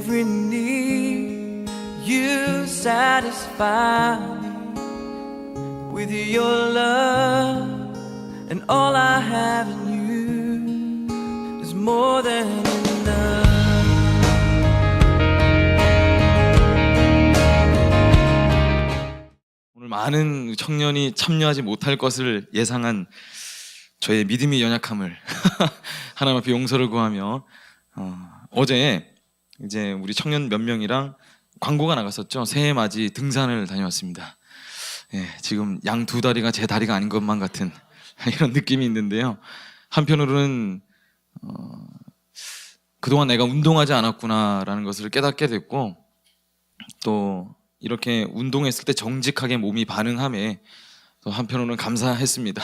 every need. You satisfy me with your love, and all I have in you is more than enough. 오늘 많은 청년이 참여하지 못할 것을 예상한 저의 믿음의 연약함을 하나님 앞에 용서를 구하며 어제 이제 우리 청년 몇 명이랑 광고가 나갔었죠. 새해 맞이 등산을 다녀왔습니다. 예, 지금 양 두 다리가 제 다리가 아닌 것만 같은 이런 느낌이 있는데요. 한편으로는 그동안 내가 운동하지 않았구나라는 것을 깨닫게 됐고, 또 이렇게 운동했을 때 정직하게 몸이 반응함에 또 한편으로는 감사했습니다.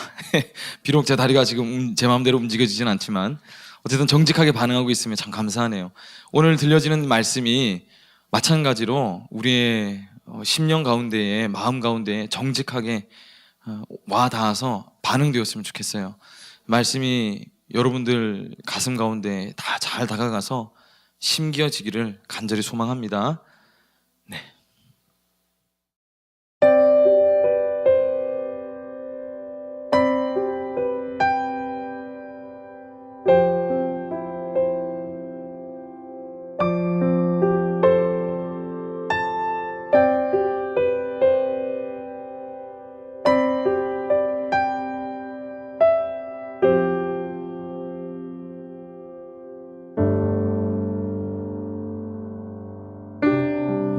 비록 제 다리가 지금 제 마음대로 움직여지진 않지만 어쨌든 정직하게 반응하고 있으면 참 감사하네요. 오늘 들려지는 말씀이 마찬가지로 우리의 심령 가운데에, 마음 가운데에 정직하게 와 닿아서 반응되었으면 좋겠어요. 말씀이 여러분들 가슴 가운데 다 잘 다가가서 심겨지기를 간절히 소망합니다. 네.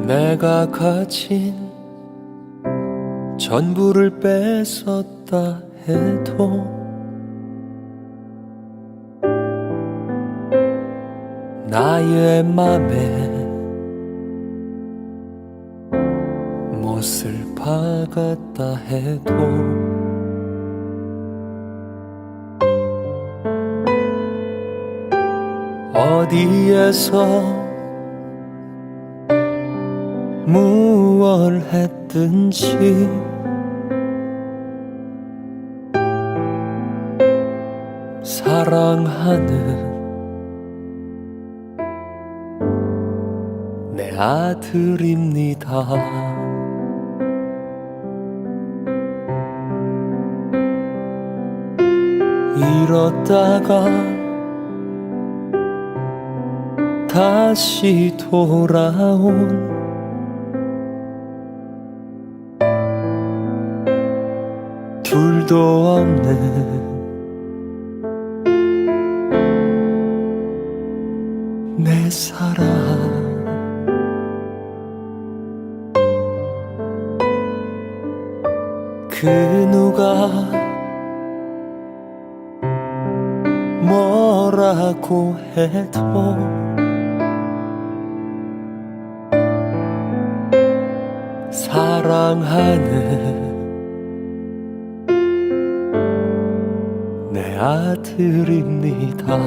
내가 가진 전부를 뺏었다 해도 나의 맘에 못을 박았다 해도 어디에서 무얼 했든지 사랑하는 내 아들입니다. 잃었다가 다시 돌아온 둘도 없는 내 사랑, 그 누가 뭐라고 해도 사랑하는 내 아들입니다.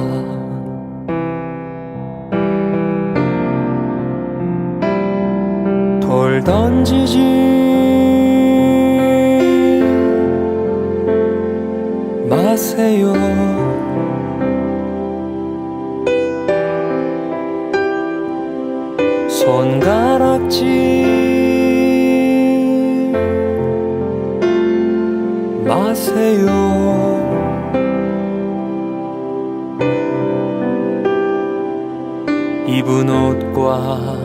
돌 던지지 마세요. 손가락질 마세요. 입은 옷과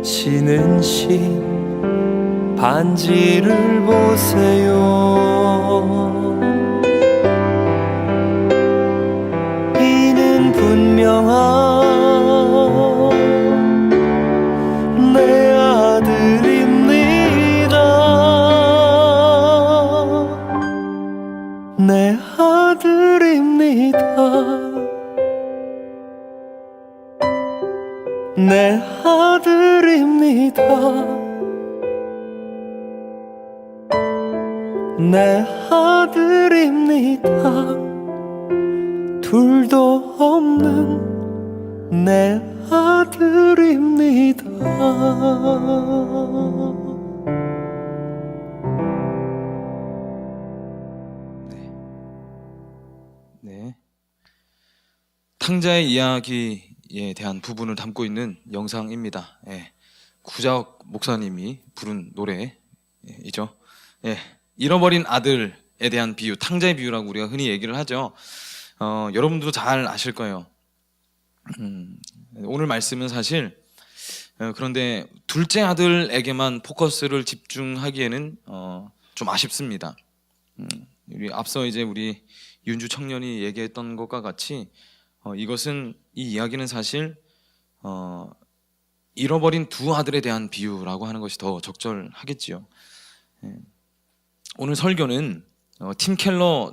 신은 신 반지를 보세요. 이는 분명한 내 아들입니다. 내 아들입니다. 내 아들입니다. 내 아들입니다. 둘도 없는 내 아들입니다. 네. 탕자의 이야기 비유에 대한 부분을 담고 있는 영상입니다. 예. 구자욱 목사님이 부른 노래이죠. 예. 잃어버린 아들에 대한 비유, 탕자의 비유라고 우리가 흔히 얘기를 하죠. 여러분들도 잘 아실 거예요. 오늘 말씀은 사실 그런데 둘째 아들에게만 포커스를 집중하기에는 좀 아쉽습니다. 우리 앞서 이제 우리 윤주 청년이 얘기했던 것과 같이 이 이야기는 사실 잃어버린 두 아들에 대한 비유라고 하는 것이 더 적절하겠지요. 오늘 설교는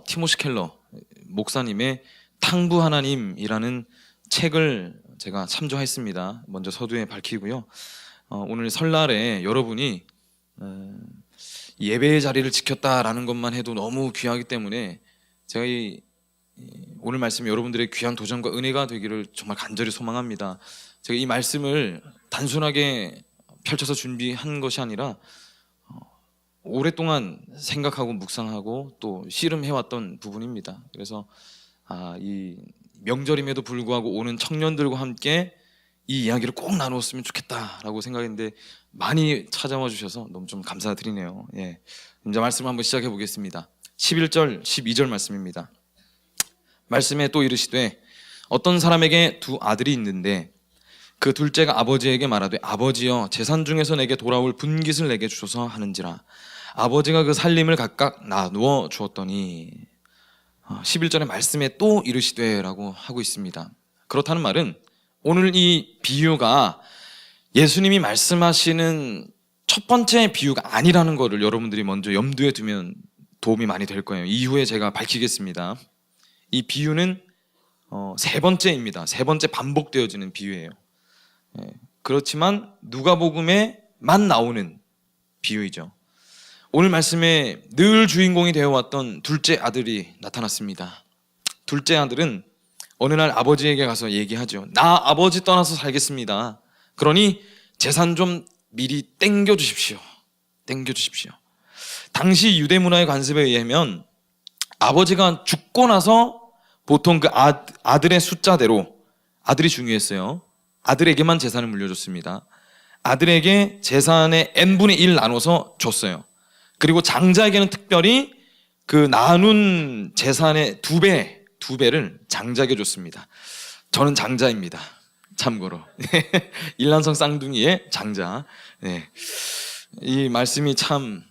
티모시 켈러 목사님의 탕부 하나님이라는 책을 제가 참조했습니다. 먼저 서두에 밝히고요. 오늘 설날에 여러분이 예배의 자리를 지켰다라는 것만 해도 너무 귀하기 때문에 제가 오늘 말씀이 여러분들의 귀한 도전과 은혜가 되기를 정말 간절히 소망합니다. 제가 이 말씀을 단순하게 펼쳐서 준비한 것이 아니라 오랫동안 생각하고 묵상하고 또 씨름해왔던 부분입니다. 그래서 이 명절임에도 불구하고 오는 청년들과 함께 이 이야기를 꼭 나누었으면 좋겠다라고 생각했는데 많이 찾아와 주셔서 너무 좀 감사드리네요. 예. 이제 말씀을 한번 시작해 보겠습니다. 11절, 12절 말씀입니다. 말씀에 또 이르시되 어떤 사람에게 두 아들이 있는데 그 둘째가 아버지에게 말하되 아버지여 재산 중에서 내게 돌아올 분깃을 내게 주소서 하는지라 아버지가 그 살림을 각각 나누어 주었더니 11절의 말씀에 또 이르시되 라고 하고 있습니다. 그렇다는 말은 오늘 이 비유가 예수님이 말씀하시는 첫 번째 비유가 아니라는 것을 여러분들이 먼저 염두에 두면 도움이 많이 될 거예요. 이후에 제가 밝히겠습니다. 이 비유는 세 번째입니다. 세 번째 반복되어지는 비유예요. 그렇지만 누가복음에만 나오는 비유이죠. 오늘 말씀에 늘 주인공이 되어왔던 둘째 아들이 나타났습니다. 둘째 아들은 어느 날 아버지에게 가서 얘기하죠. 나 아버지 떠나서 살겠습니다. 그러니 재산 좀 미리 땡겨주십시오. 당시 유대 문화의 관습에 의하면 아버지가 죽고 나서 보통 그 아들의 숫자대로, 아들이 중요했어요. 아들에게만 재산을 물려줬습니다. 아들에게 재산의 n분의 1 나눠서 줬어요. 그리고 장자에게는 특별히 그 나눈 재산의 두 배를 장자에게 줬습니다. 저는 장자입니다. 참고로 일란성 쌍둥이의 장자. 네. 이 말씀이 참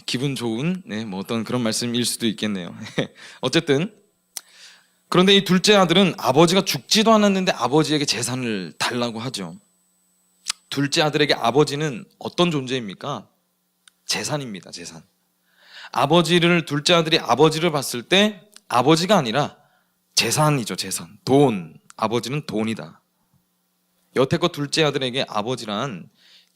기분 좋은 뭐 어떤 그런 말씀일 수도 있겠네요. 어쨌든 그런데 이 둘째 아들은 아버지가 죽지도 않았는데 아버지에게 재산을 달라고 하죠. 둘째 아들에게 아버지는 어떤 존재입니까? 재산입니다. 재산. 둘째 아들이 아버지를 봤을 때 아버지가 아니라 재산이죠. 재산. 돈. 아버지는 돈이다. 여태껏 둘째 아들에게 아버지란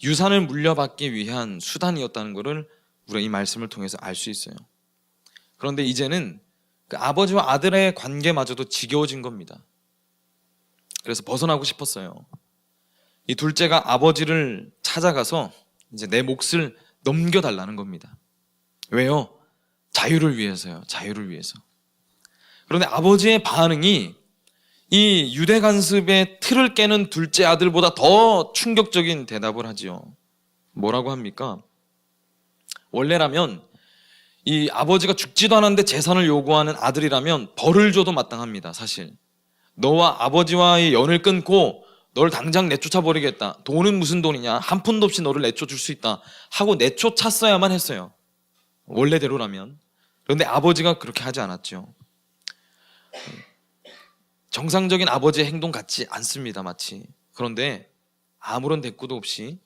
유산을 물려받기 위한 수단이었다는 것을 우리가 이 말씀을 통해서 알 수 있어요. 그런데 이제는 그 아버지와 아들의 관계마저도 지겨워진 겁니다. 그래서 벗어나고 싶었어요. 이 둘째가 아버지를 찾아가서 이제 내 몫을 넘겨달라는 겁니다. 왜요? 자유를 위해서요. 자유를 위해서. 그런데 아버지의 반응이 이 유대 관습의 틀을 깨는 둘째 아들보다 더 충격적인 대답을 하지요. 뭐라고 합니까? 원래라면 이 아버지가 죽지도 않았는데 재산을 요구하는 아들이라면 벌을 줘도 마땅합니다. 사실 너와 아버지와의 연을 끊고 널 당장 내쫓아버리겠다. 돈은 무슨 돈이냐? 한 푼도 없이 너를 내쫓을 수 있다 하고 내쫓았어야만 했어요. 원래대로라면. 그런데 아버지가 그렇게 하지 않았죠. 정상적인 아버지의 행동 같지 않습니다. 마치. 그런데 아무런 대꾸도 없이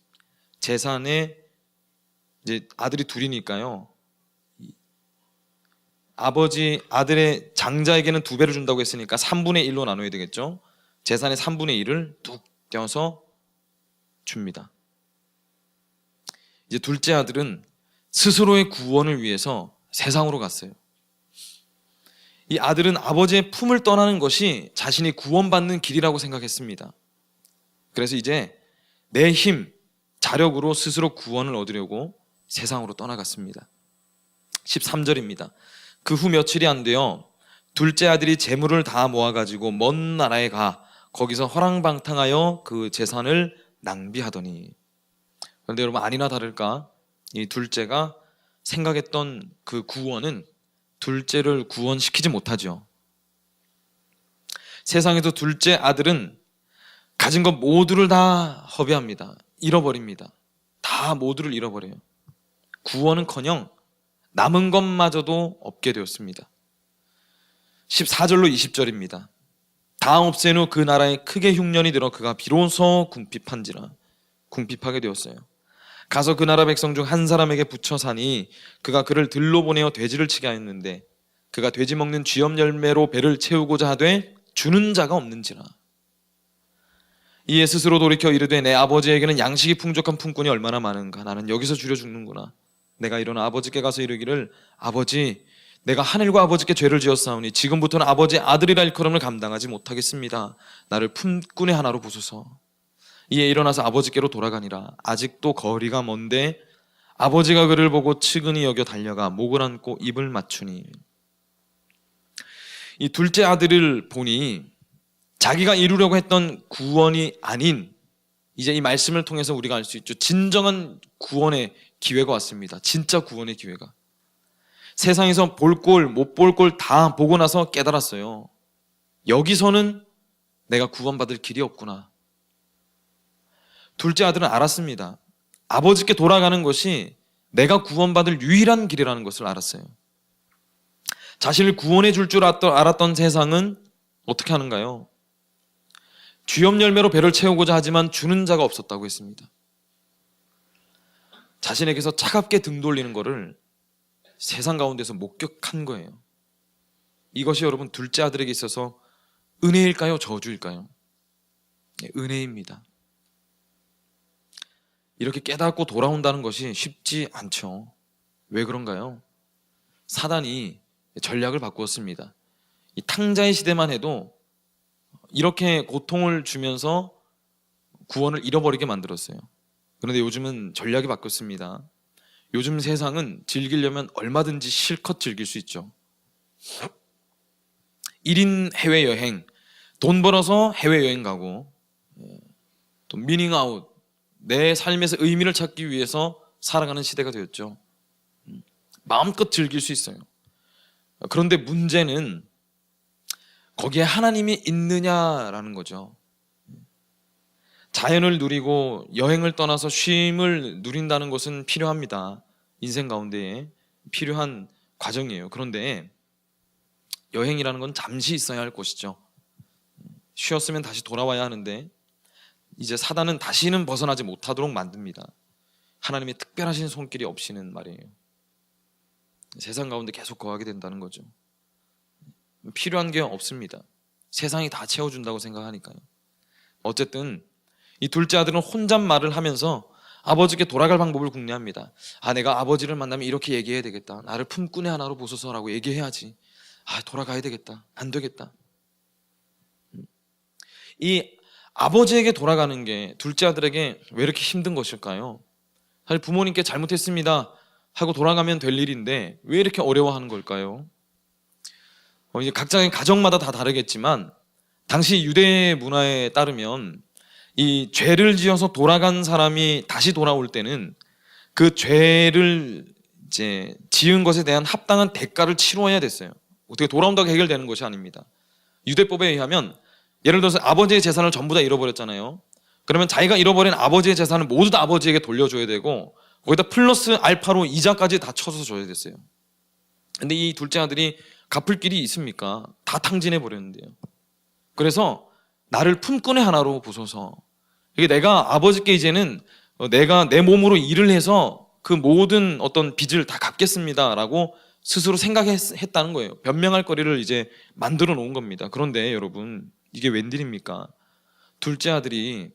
재산에 이제 아들이 둘이니까요. 아들의 장자에게는 2배를 준다고 했으니까 3분의 1로 나눠야 되겠죠. 재산의 3분의 1을 뚝 떼어서 줍니다. 이제 둘째 아들은 스스로의 구원을 위해서 세상으로 갔어요. 이 아들은 아버지의 품을 떠나는 것이 자신이 구원받는 길이라고 생각했습니다. 그래서 이제 내 힘, 자력으로 스스로 구원을 얻으려고 세상으로 떠나갔습니다. 13절입니다. 그 후 며칠이 안 되어 둘째 아들이 재물을 다 모아가지고 먼 나라에 가 거기서 허랑방탕하여 그 재산을 낭비하더니. 그런데 여러분, 아니나 다를까 이 둘째가 생각했던 그 구원은 둘째를 구원시키지 못하죠. 세상에서 둘째 아들은 가진 것 모두를 다 허비합니다. 잃어버립니다. 다 모두를 잃어버려요. 구원은커녕 남은 것마저도 없게 되었습니다. 14절로 20절입니다. 다 없앤 후 그 나라에 크게 흉년이 들어 그가 비로소 궁핍하게 되었어요. 가서 그 나라 백성 중 한 사람에게 붙여 사니 그가 그를 들로 보내어 돼지를 치게 하였는데 그가 돼지 먹는 쥐염 열매로 배를 채우고자 하되 주는 자가 없는지라. 이에 스스로 돌이켜 이르되 내 아버지에게는 양식이 풍족한 품꾼이 얼마나 많은가. 나는 여기서 주려 죽는구나. 내가 일어나 아버지께 가서 이르기를 아버지, 내가 하늘과 아버지께 죄를 지었사오니 지금부터는 아버지의 아들이라 일컬음을 감당하지 못하겠습니다. 나를 품꾼의 하나로 보소서. 이에 일어나서 아버지께로 돌아가니라. 아직도 거리가 먼데 아버지가 그를 보고 측은히 여겨 달려가 목을 안고 입을 맞추니. 이 둘째 아들을 보니 자기가 이루려고 했던 구원이 아닌, 이제 이 말씀을 통해서 우리가 알 수 있죠. 진정한 구원의 기회가 왔습니다. 진짜 구원의 기회가. 세상에서 볼 꼴, 못 볼 꼴 다 보고 나서 깨달았어요. 여기서는 내가 구원받을 길이 없구나. 둘째 아들은 알았습니다. 아버지께 돌아가는 것이 내가 구원받을 유일한 길이라는 것을 알았어요. 자신을 구원해 줄 줄 알았던 세상은 어떻게 하는가요? 쥐염 열매로 배를 채우고자 하지만 주는 자가 없었다고 했습니다. 자신에게서 차갑게 등 돌리는 것을 세상 가운데서 목격한 거예요. 이것이 여러분 둘째 아들에게 있어서 은혜일까요? 저주일까요? 네, 은혜입니다. 이렇게 깨닫고 돌아온다는 것이 쉽지 않죠. 왜 그런가요? 사단이 전략을 바꾸었습니다. 이 탕자의 시대만 해도 이렇게 고통을 주면서 구원을 잃어버리게 만들었어요. 그런데 요즘은 전략이 바뀌었습니다. 요즘 세상은 즐기려면 얼마든지 실컷 즐길 수 있죠. 1인 해외여행, 돈 벌어서 해외여행 가고, 또 미닝아웃, 내 삶에서 의미를 찾기 위해서 살아가는 시대가 되었죠. 마음껏 즐길 수 있어요. 그런데 문제는 거기에 하나님이 있느냐라는 거죠. 자연을 누리고 여행을 떠나서 쉼을 누린다는 것은 필요합니다. 인생 가운데에 필요한 과정이에요. 그런데 여행이라는 건 잠시 있어야 할 곳이죠. 쉬었으면 다시 돌아와야 하는데 이제 사단은 다시는 벗어나지 못하도록 만듭니다. 하나님의 특별하신 손길이 없이는 말이에요. 세상 가운데 계속 거하게 된다는 거죠. 필요한 게 없습니다. 세상이 다 채워준다고 생각하니까요. 어쨌든 이 둘째 아들은 혼잣말을 하면서 아버지께 돌아갈 방법을 궁리합니다. 내가 아버지를 만나면 이렇게 얘기해야 되겠다. 나를 품꾼의 하나로 보소서라고 얘기해야지. 돌아가야 되겠다. 안 되겠다. 이 아버지에게 돌아가는 게 둘째 아들에게 왜 이렇게 힘든 것일까요? 사실 부모님께 잘못했습니다 하고 돌아가면 될 일인데 왜 이렇게 어려워하는 걸까요? 이제 각자의 가정마다 다 다르겠지만 당시 유대 문화에 따르면 이 죄를 지어서 돌아간 사람이 다시 돌아올 때는 그 죄를 이제 지은 것에 대한 합당한 대가를 치러야 됐어요. 어떻게 돌아온다고 해결되는 것이 아닙니다. 유대법에 의하면 예를 들어서 아버지의 재산을 전부 다 잃어버렸잖아요. 그러면 자기가 잃어버린 아버지의 재산을 모두 다 아버지에게 돌려줘야 되고 거기다 플러스 알파로 이자까지 다 쳐서 줘야 됐어요. 근데 이 둘째 아들이 갚을 길이 있습니까? 다 탕진해 버렸는데요. 그래서 나를 품꾼의 하나로 보소서. 이게 내가 아버지께 이제는 내가 내 몸으로 일을 해서 그 모든 어떤 빚을 다 갚겠습니다라고 스스로 생각했다는 거예요. 변명할 거리를 이제 만들어 놓은 겁니다. 그런데 여러분, 이게 웬일입니까? 둘째 아들이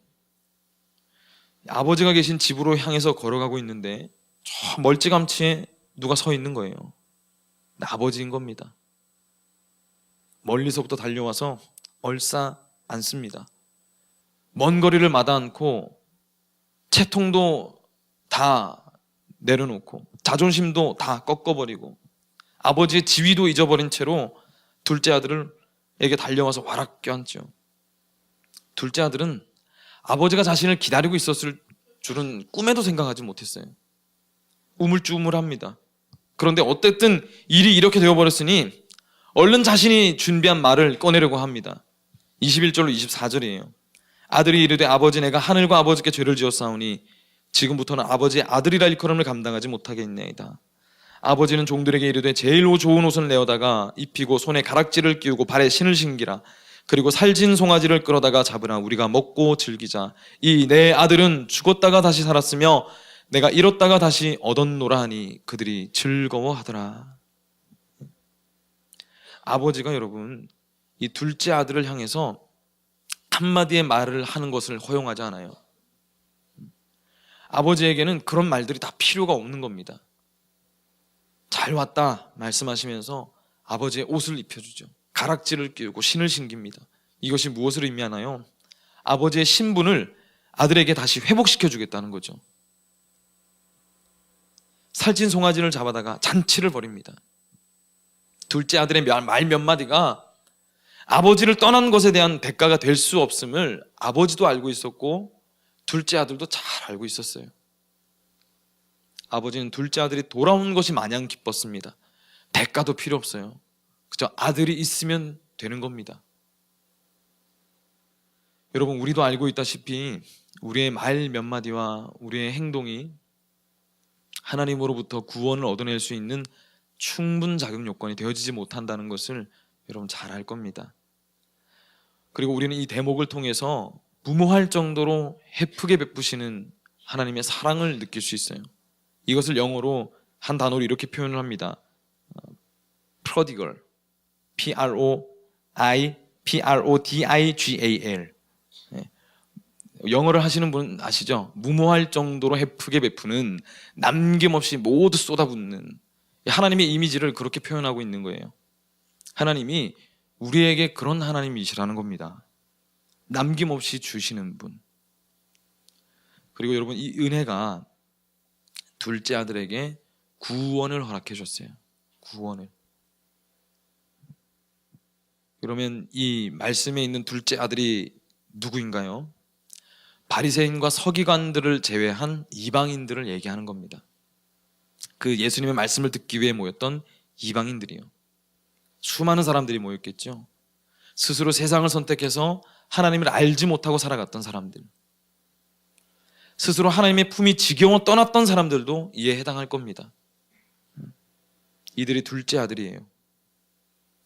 아버지가 계신 집으로 향해서 걸어가고 있는데 저 멀찌감치 누가 서 있는 거예요. 아버지인 겁니다. 멀리서부터 달려와서 얼싸 앉습니다. 먼 거리를 마다 않고 채통도 다 내려놓고 자존심도 다 꺾어버리고 아버지의 지위도 잊어버린 채로 둘째 아들에게 달려와서 와락 껴안죠. 둘째 아들은 아버지가 자신을 기다리고 있었을 줄은 꿈에도 생각하지 못했어요. 우물쭈물합니다. 그런데 어쨌든 일이 이렇게 되어버렸으니 얼른 자신이 준비한 말을 꺼내려고 합니다. 21절로 24절이에요. 아들이 이르되 아버지 내가 하늘과 아버지께 죄를 지었사오니 지금부터는 아버지의 아들이라 일컬음을 감당하지 못하겠나이다. 아버지는 종들에게 이르되 제일 좋은 옷을 내어다가 입히고 손에 가락지를 끼우고 발에 신을 신기라. 그리고 살진 송아지를 끌어다가 잡으라. 우리가 먹고 즐기자. 이 내 아들은 죽었다가 다시 살았으며 내가 잃었다가 다시 얻었노라 하니 그들이 즐거워하더라. 아버지가 여러분 이 둘째 아들을 향해서 한마디의 말을 하는 것을 허용하지 않아요. 아버지에게는 그런 말들이 다 필요가 없는 겁니다. 잘 왔다 말씀하시면서 아버지의 옷을 입혀주죠. 가락지를 끼우고 신을 신깁니다. 이것이 무엇을 의미하나요? 아버지의 신분을 아들에게 다시 회복시켜 주겠다는 거죠. 살찐 송아지를 잡아다가 잔치를 벌입니다. 둘째 아들의 말 몇 마디가 아버지를 떠난 것에 대한 대가가 될 수 없음을 아버지도 알고 있었고 둘째 아들도 잘 알고 있었어요. 아버지는 둘째 아들이 돌아온 것이 마냥 기뻤습니다. 대가도 필요 없어요. 그저 아들이 있으면 되는 겁니다. 여러분, 우리도 알고 있다시피 우리의 말 몇 마디와 우리의 행동이 하나님으로부터 구원을 얻어낼 수 있는 충분 자격 요건이 되어지지 못한다는 것을 여러분 잘 알 겁니다. 그리고 우리는 이 대목을 통해서 무모할 정도로 헤프게 베푸시는 하나님의 사랑을 느낄 수 있어요. 이것을 영어로 한 단어로 이렇게 표현을 합니다. prodigal, P-R-O-D-I-G-A-L. 영어를 하시는 분 아시죠? 무모할 정도로 헤프게 베푸는, 남김없이 모두 쏟아붓는, 하나님의 이미지를 그렇게 표현하고 있는 거예요. 하나님이 우리에게 그런 하나님이시라는 겁니다. 남김없이 주시는 분. 그리고 여러분, 이 은혜가 둘째 아들에게 구원을 허락해 줬어요. 구원을. 그러면 이 말씀에 있는 둘째 아들이 누구인가요? 바리새인과 서기관들을 제외한 이방인들을 얘기하는 겁니다. 그 예수님의 말씀을 듣기 위해 모였던 이방인들이요. 수많은 사람들이 모였겠죠. 스스로 세상을 선택해서 하나님을 알지 못하고 살아갔던 사람들, 스스로 하나님의 품이 지겨워 떠났던 사람들도 이에 해당할 겁니다. 이들이 둘째 아들이에요.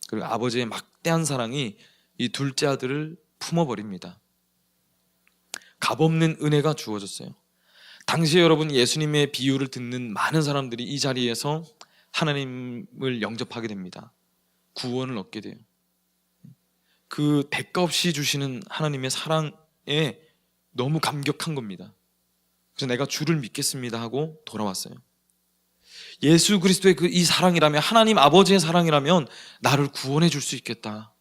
그리고 아버지의 막대한 사랑이 이 둘째 아들을 품어버립니다. 값없는 은혜가 주어졌어요. 당시에 여러분, 예수님의 비유를 듣는 많은 사람들이 이 자리에서 하나님을 영접하게 됩니다. 구원을 얻게 돼요. 그 대가 없이 주시는 하나님의 사랑에 너무 감격한 겁니다. 그래서 내가 주를 믿겠습니다 하고 돌아왔어요. 예수 그리스도의 그 이 사랑이라면, 하나님 아버지의 사랑이라면 나를 구원해 줄 수 있겠다.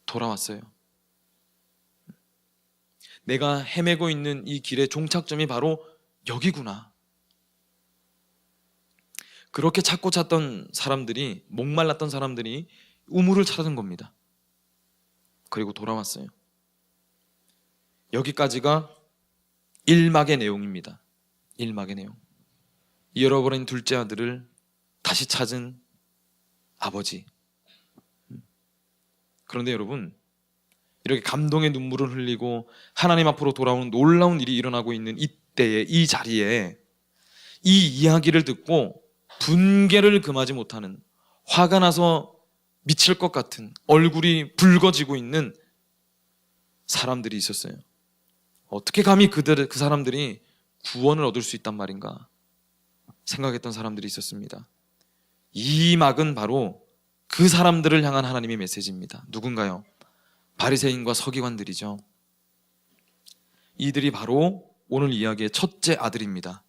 돌아왔어요. 내가 헤매고 있는 이 길의 종착점이 바로 여기구나. 그렇게 찾고 찾던 사람들이, 목말랐던 사람들이 우물을 찾은 겁니다. 그리고 돌아왔어요. 여기까지가 1막의 내용입니다. 1막의 내용. 잃어버린 둘째 아들을 다시 찾은 아버지. 그런데 여러분, 이렇게 감동의 눈물을 흘리고 하나님 앞으로 돌아오는 놀라운 일이 일어나고 있는 이때에, 이 자리에 이 이야기를 듣고 분개를 금하지 못하는, 화가 나서 미칠 것 같은, 얼굴이 붉어지고 있는 사람들이 있었어요. 어떻게 감히 그 사람들이 구원을 얻을 수 있단 말인가 생각했던 사람들이 있었습니다. 이 막은 바로 그 사람들을 향한 하나님의 메시지입니다. 누군가요? 바리새인과 서기관들이죠. 이들이 바로 오늘 이야기의 첫째 아들입니다.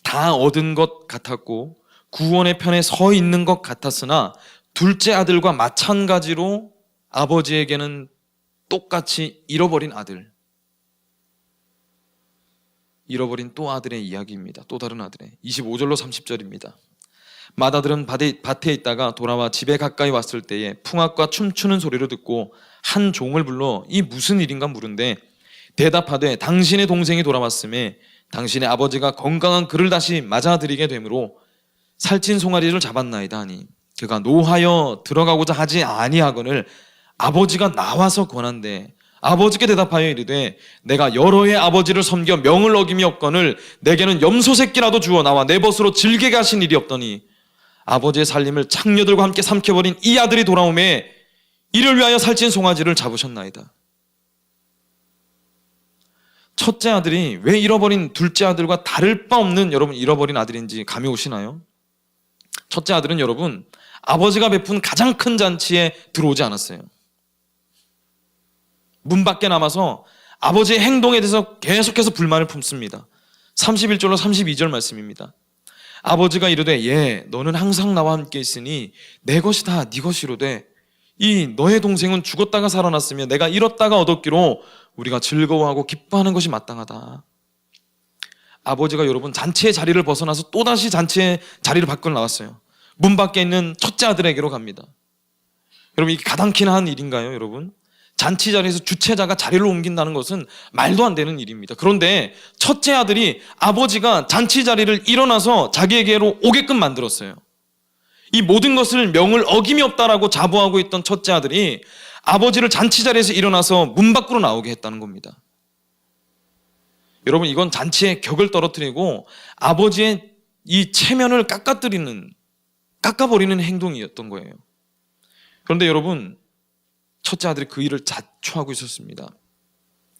다 얻은 것 같았고 구원의 편에 서 있는 것 같았으나 둘째 아들과 마찬가지로 아버지에게는 똑같이 잃어버린 아들, 잃어버린 또 아들의 이야기입니다. 또 다른 아들의 25절로 30절입니다. 맏아들은 밭에 있다가 돌아와 집에 가까이 왔을 때에 풍악과 춤추는 소리를 듣고 한 종을 불러 이 무슨 일인가 물은데 대답하되 당신의 동생이 돌아왔음에 당신의 아버지가 건강한 그를 다시 맞아들이게 되므로 살찐 송아리를 잡았나이다 하니 그가 노하여 들어가고자 하지 아니하거늘 아버지가 나와서 권한대 아버지께 대답하여 이르되 내가 여러 해 아버지를 섬겨 명을 어김이 없거늘 내게는 염소 새끼라도 주어 나와 내 벗으로 질게 하신 일이 없더니 아버지의 살림을 창녀들과 함께 삼켜버린 이 아들이 돌아오매 이를 위하여 살찐 송아지를 잡으셨나이다. 첫째 아들이 왜 잃어버린 둘째 아들과 다를 바 없는 여러분 잃어버린 아들인지 감이 오시나요? 첫째 아들은 여러분 아버지가 베푼 가장 큰 잔치에 들어오지 않았어요. 문 밖에 남아서 아버지의 행동에 대해서 계속해서 불만을 품습니다. 31절로 32절 말씀입니다. 아버지가 이르되 예 너는 항상 나와 함께 있으니 내 것이 다 네 것이로되 이 너의 동생은 죽었다가 살아났으며 내가 잃었다가 얻었기로 우리가 즐거워하고 기뻐하는 것이 마땅하다. 아버지가 여러분 잔치의 자리를 벗어나서 또다시 잔치의 자리를 밖으로 나왔어요. 문 밖에 있는 첫째 아들에게로 갑니다. 여러분 이게 가당키나 한 일인가요 여러분? 잔치 자리에서 주최자가 자리를 옮긴다는 것은 말도 안 되는 일입니다. 그런데 첫째 아들이 아버지가 잔치 자리를 일어나서 자기에게로 오게끔 만들었어요. 이 모든 것을 명을 어김이 없다라고 자부하고 있던 첫째 아들이 아버지를 잔치 자리에서 일어나서 문 밖으로 나오게 했다는 겁니다. 여러분 이건 잔치의 격을 떨어뜨리고 아버지의 이 체면을 깎아버리는 행동이었던 거예요. 그런데 여러분 첫째 아들이 그 일을 자초하고 있었습니다.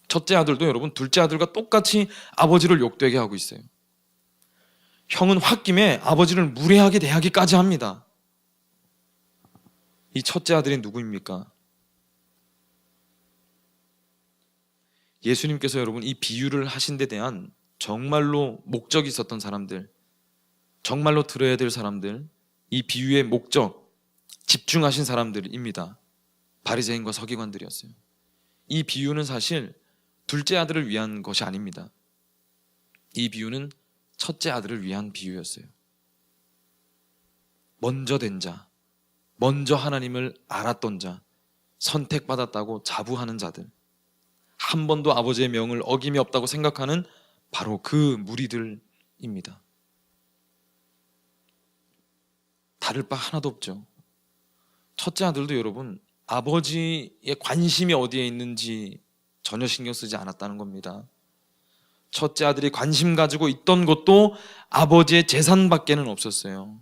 첫째 아들도 여러분 둘째 아들과 똑같이 아버지를 욕되게 하고 있어요. 형은 홧김에 아버지를 무례하게 대하기까지 합니다. 이 첫째 아들이 누구입니까? 예수님께서 여러분 이 비유를 하신 데 대한 정말로 목적이 있었던 사람들, 정말로 들어야 될 사람들, 이 비유의 목적 집중하신 사람들입니다. 바리새인과 서기관들이었어요. 이 비유는 사실 둘째 아들을 위한 것이 아닙니다. 이 비유는 첫째 아들을 위한 비유였어요. 먼저 된 자, 먼저 하나님을 알았던 자, 선택받았다고 자부하는 자들, 한 번도 아버지의 명을 어김이 없다고 생각하는 바로 그 무리들입니다. 다를 바 하나도 없죠. 첫째 아들도 여러분 아버지의 관심이 어디에 있는지 전혀 신경 쓰지 않았다는 겁니다. 첫째 아들이 관심 가지고 있던 것도 아버지의 재산밖에는 없었어요.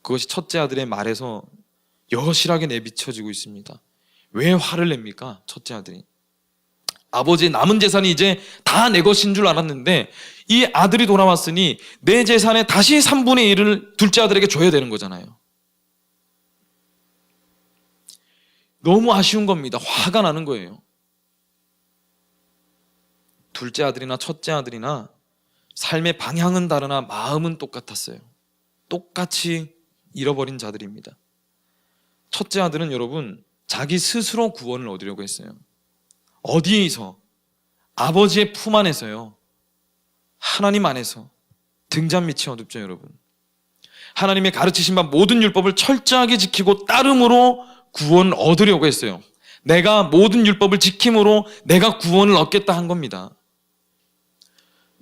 그것이 첫째 아들의 말에서 여실하게 내비쳐지고 있습니다. 왜 화를 냅니까? 첫째 아들이 아버지의 남은 재산이 이제 다 내 것인 줄 알았는데 이 아들이 돌아왔으니 내 재산의 다시 3분의 1을 둘째 아들에게 줘야 되는 거잖아요. 너무 아쉬운 겁니다. 화가 나는 거예요. 둘째 아들이나 첫째 아들이나 삶의 방향은 다르나 마음은 똑같았어요. 똑같이 잃어버린 자들입니다. 첫째 아들은 여러분 자기 스스로 구원을 얻으려고 했어요. 어디에서? 아버지의 품 안에서요. 하나님 안에서. 등잔 밑이 어둡죠 여러분. 하나님의 가르치신 바 모든 율법을 철저하게 지키고 따름으로 구원을 얻으려고 했어요. 내가 모든 율법을 지킴으로 내가 구원을 얻겠다 한 겁니다.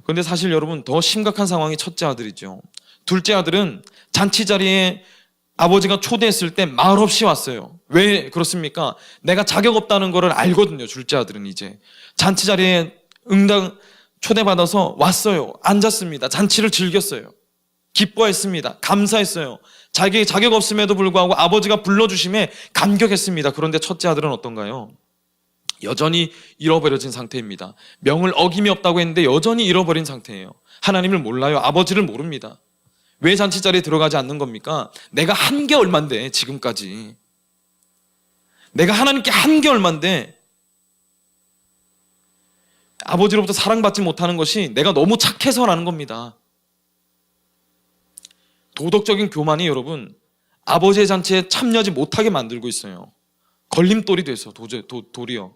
그런데 사실 여러분 더 심각한 상황이 첫째 아들이죠. 둘째 아들은 잔치 자리에 아버지가 초대했을 때 말없이 왔어요. 왜 그렇습니까? 내가 자격 없다는 것을 알거든요. 둘째 아들은 이제 잔치 자리에 초대받아서 왔어요. 앉았습니다. 잔치를 즐겼어요. 기뻐했습니다. 감사했어요. 자기의 자격 없음에도 불구하고 아버지가 불러주심에 감격했습니다. 그런데 첫째 아들은 어떤가요? 여전히 잃어버려진 상태입니다. 명을 어김이 없다고 했는데 여전히 잃어버린 상태예요. 하나님을 몰라요. 아버지를 모릅니다. 왜 잔치자리에 들어가지 않는 겁니까? 내가 한 게 얼만데 지금까지 내가 하나님께 한 게 얼만데 아버지로부터 사랑받지 못하는 것이 내가 너무 착해서라는 겁니다. 도덕적인 교만이 여러분 아버지의 잔치에 참여하지 못하게 만들고 있어요. 걸림돌이 돼서 도리어.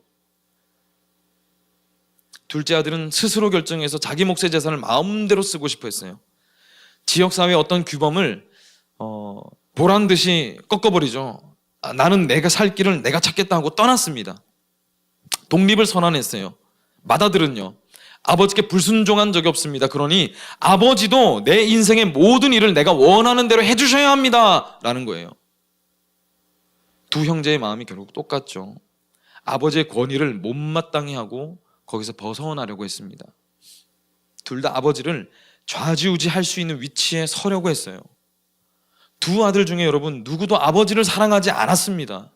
둘째 아들은 스스로 결정해서 자기 몫의 재산을 마음대로 쓰고 싶어 했어요. 지역사회의 어떤 규범을 보란 듯이 꺾어버리죠. 나는 내가 살 길을 내가 찾겠다 하고 떠났습니다. 독립을 선언했어요. 맏아들은요, 아버지께 불순종한 적이 없습니다. 그러니 아버지도 내 인생의 모든 일을 내가 원하는 대로 해주셔야 합니다 라는 거예요. 두 형제의 마음이 결국 똑같죠. 아버지의 권위를 못마땅히 하고 거기서 벗어나려고 했습니다. 둘 다 아버지를 좌지우지할 수 있는 위치에 서려고 했어요. 두 아들 중에 여러분 누구도 아버지를 사랑하지 않았습니다.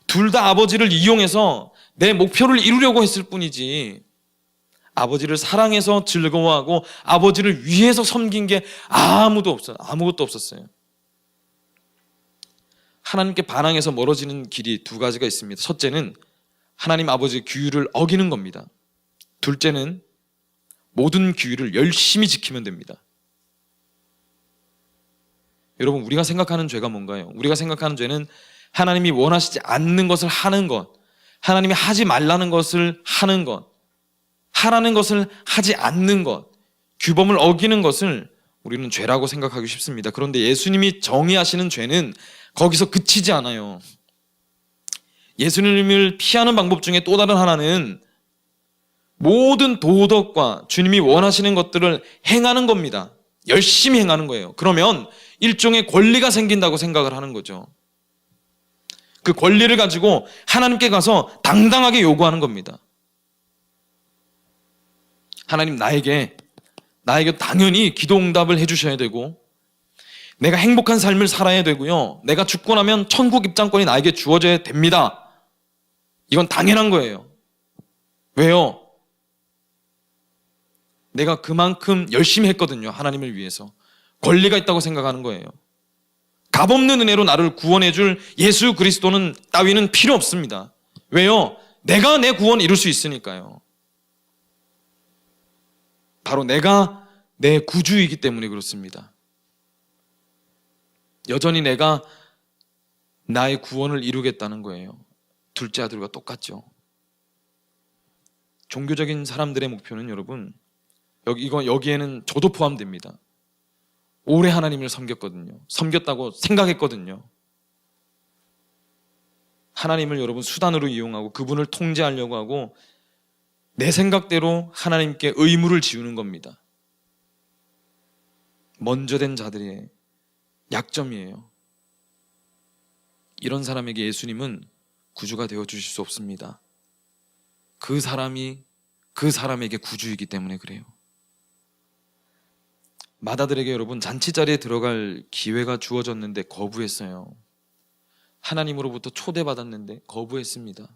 둘 다 아버지를 이용해서 내 목표를 이루려고 했을 뿐이지 아버지를 사랑해서 즐거워하고 아버지를 위해서 섬긴 게 아무것도 없었어요. 하나님께 반항해서 멀어지는 길이 두 가지가 있습니다. 첫째는 하나님 아버지의 규율을 어기는 겁니다. 둘째는 모든 규율을 열심히 지키면 됩니다. 여러분, 우리가 생각하는 죄가 뭔가요? 우리가 생각하는 죄는 하나님이 원하시지 않는 것을 하는 것, 하나님이 하지 말라는 것을 하는 것, 하라는 것을 하지 않는 것, 규범을 어기는 것을 우리는 죄라고 생각하기 쉽습니다. 그런데 예수님이 정의하시는 죄는 거기서 그치지 않아요. 예수님을 피하는 방법 중에 또 다른 하나는 모든 도덕과 주님이 원하시는 것들을 행하는 겁니다. 열심히 행하는 거예요. 그러면 일종의 권리가 생긴다고 생각을 하는 거죠. 그 권리를 가지고 하나님께 가서 당당하게 요구하는 겁니다. 하나님, 나에게 당연히 기도 응답을 해주셔야 되고 내가 행복한 삶을 살아야 되고요, 내가 죽고 나면 천국 입장권이 나에게 주어져야 됩니다. 이건 당연한 거예요. 왜요? 내가 그만큼 열심히 했거든요. 하나님을 위해서. 권리가 있다고 생각하는 거예요. 값없는 은혜로 나를 구원해 줄 예수 그리스도는 따위는 필요 없습니다. 왜요? 내가 내 구원 이룰 수 있으니까요. 바로 내가 내 구주이기 때문에 그렇습니다. 여전히 내가 나의 구원을 이루겠다는 거예요. 둘째 아들과 똑같죠. 종교적인 사람들의 목표는 여러분, 여기에는 저도 포함됩니다. 오래 하나님을 섬겼다고 생각했거든요. 하나님을 여러분 수단으로 이용하고 그분을 통제하려고 하고 내 생각대로 하나님께 의무를 지우는 겁니다. 먼저 된 자들의 약점이에요. 이런 사람에게 예수님은 구주가 되어 주실 수 없습니다. 그 사람이 그 사람에게 구주이기 때문에 그래요. 맏아들에게 여러분 잔치자리에 들어갈 기회가 주어졌는데 거부했어요. 하나님으로부터 초대받았는데 거부했습니다.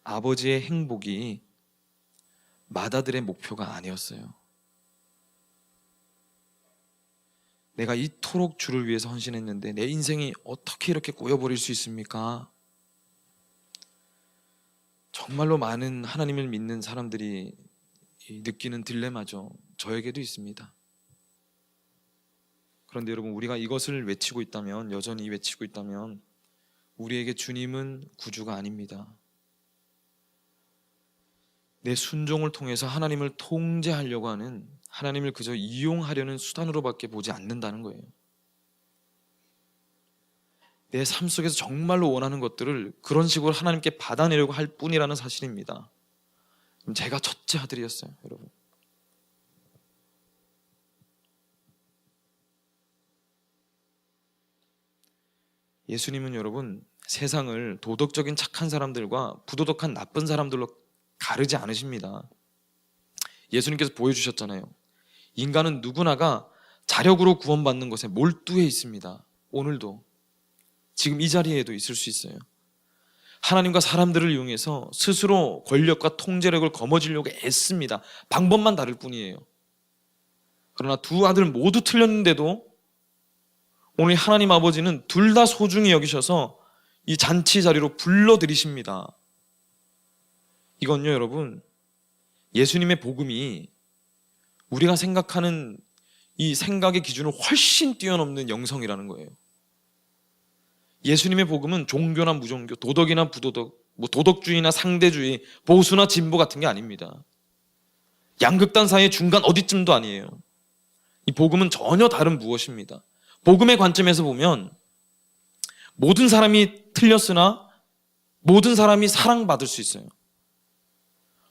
아버지의 행복이 맏아들의 목표가 아니었어요. 내가 이토록 주를 위해서 헌신했는데 내 인생이 어떻게 이렇게 꼬여버릴 수 있습니까? 정말로 많은 하나님을 믿는 사람들이 느끼는 딜레마죠. 저에게도 있습니다. 그런데 여러분, 우리가 이것을 외치고 있다면, 여전히 외치고 있다면 우리에게 주님은 구주가 아닙니다. 내 순종을 통해서 하나님을 통제하려고 하는, 하나님을 그저 이용하려는 수단으로밖에 보지 않는다는 거예요. 내 삶 속에서 정말로 원하는 것들을 그런 식으로 하나님께 받아내려고 할 뿐이라는 사실입니다. 제가 첫째 아들이었어요, 여러분. 예수님은 여러분 세상을 도덕적인 착한 사람들과 부도덕한 나쁜 사람들로 가르지 않으십니다. 예수님께서 보여주셨잖아요. 인간은 누구나가 자력으로 구원받는 것에 몰두해 있습니다. 오늘도, 지금 이 자리에도 있을 수 있어요. 하나님과 사람들을 이용해서 스스로 권력과 통제력을 거머쥐려고 애씁니다. 방법만 다를 뿐이에요. 그러나 두 아들 모두 틀렸는데도 오늘 하나님 아버지는 둘 다 소중히 여기셔서 이 잔치 자리로 불러들이십니다. 이건요, 여러분, 예수님의 복음이 우리가 생각하는 이 생각의 기준을 훨씬 뛰어넘는 영성이라는 거예요. 예수님의 복음은 종교나 무종교, 도덕이나 부도덕, 도덕주의나 상대주의, 보수나 진보 같은 게 아닙니다. 양극단 사이의 중간 어디쯤도 아니에요. 이 복음은 전혀 다른 무엇입니다. 복음의 관점에서 보면 모든 사람이 틀렸으나 모든 사람이 사랑받을 수 있어요.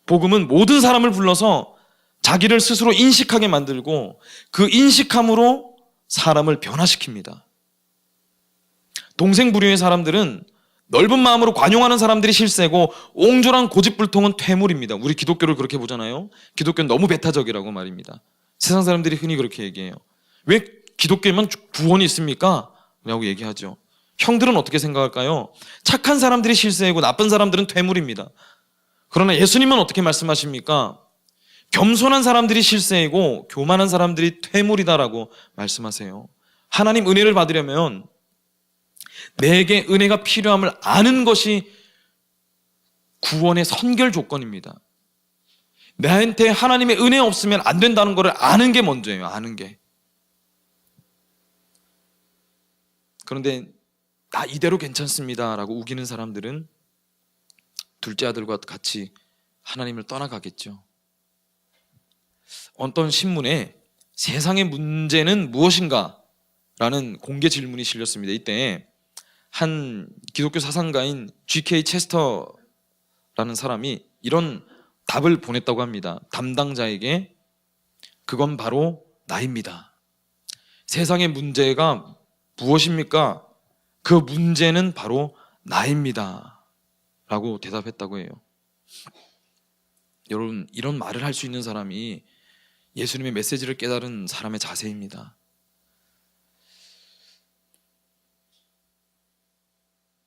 복음은 모든 사람을 불러서 자기를 스스로 인식하게 만들고 그 인식함으로 사람을 변화시킵니다. 동생부류의 사람들은 넓은 마음으로 관용하는 사람들이 실세고 옹졸한 고집불통은 퇴물입니다. 우리 기독교를 그렇게 보잖아요. 기독교는 너무 배타적이라고 말입니다. 세상 사람들이 흔히 그렇게 얘기해요. 왜 기독교에만 구원이 있습니까? 라고 얘기하죠. 형들은 어떻게 생각할까요? 착한 사람들이 실세이고 나쁜 사람들은 퇴물입니다. 그러나 예수님은 어떻게 말씀하십니까? 겸손한 사람들이 실세이고 교만한 사람들이 퇴물이다라고 말씀하세요. 하나님 은혜를 받으려면 내게 은혜가 필요함을 아는 것이 구원의 선결 조건입니다. 나한테 하나님의 은혜 없으면 안 된다는 것을 아는 게 먼저예요. 아는 게. 그런데 나 이대로 괜찮습니다 라고 우기는 사람들은 둘째 아들과 같이 하나님을 떠나가겠죠. 어떤 신문에 세상의 문제는 무엇인가? 라는 공개 질문이 실렸습니다. 이때 한 기독교 사상가인 G.K. 체스터라는 사람이 이런 답을 보냈다고 합니다. 담당자에게 그건 바로 나입니다. 세상의 문제가 무엇입니까? 그 문제는 바로 나입니다 라고 대답했다고 해요. 여러분, 이런 말을 할 수 있는 사람이 예수님의 메시지를 깨달은 사람의 자세입니다.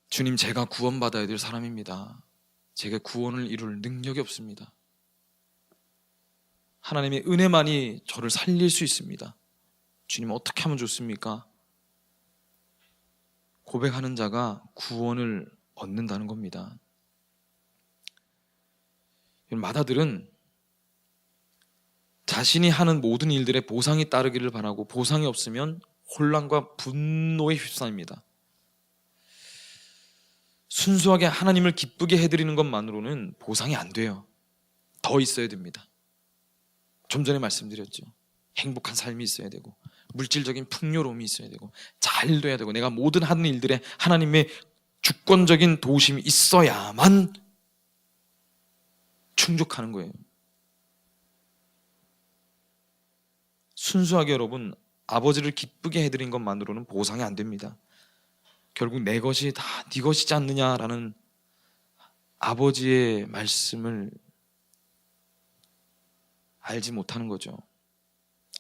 주님, 제가 구원받아야 될 사람입니다. 제게 구원을 이룰 능력이 없습니다. 하나님의 은혜만이 저를 살릴 수 있습니다. 주님, 어떻게 하면 좋습니까? 고백하는 자가 구원을 얻는다는 겁니다. 마다들은 자신이 하는 모든 일들에 보상이 따르기를 바라고 보상이 없으면 혼란과 분노에 휩싸입니다. 순수하게 하나님을 기쁘게 해드리는 것만으로는 보상이 안 돼요. 더 있어야 됩니다. 좀 전에 말씀드렸죠. 행복한 삶이 있어야 되고 물질적인 풍요로움이 있어야 되고 잘 돼야 되고 내가 모든 하는 일들에 하나님의 주권적인 도우심이 있어야만 충족하는 거예요. 순수하게 여러분, 아버지를 기쁘게 해드린 것만으로는 보상이 안 됩니다. 결국 내 것이 다 네 것이지 않느냐라는 아버지의 말씀을 알지 못하는 거죠.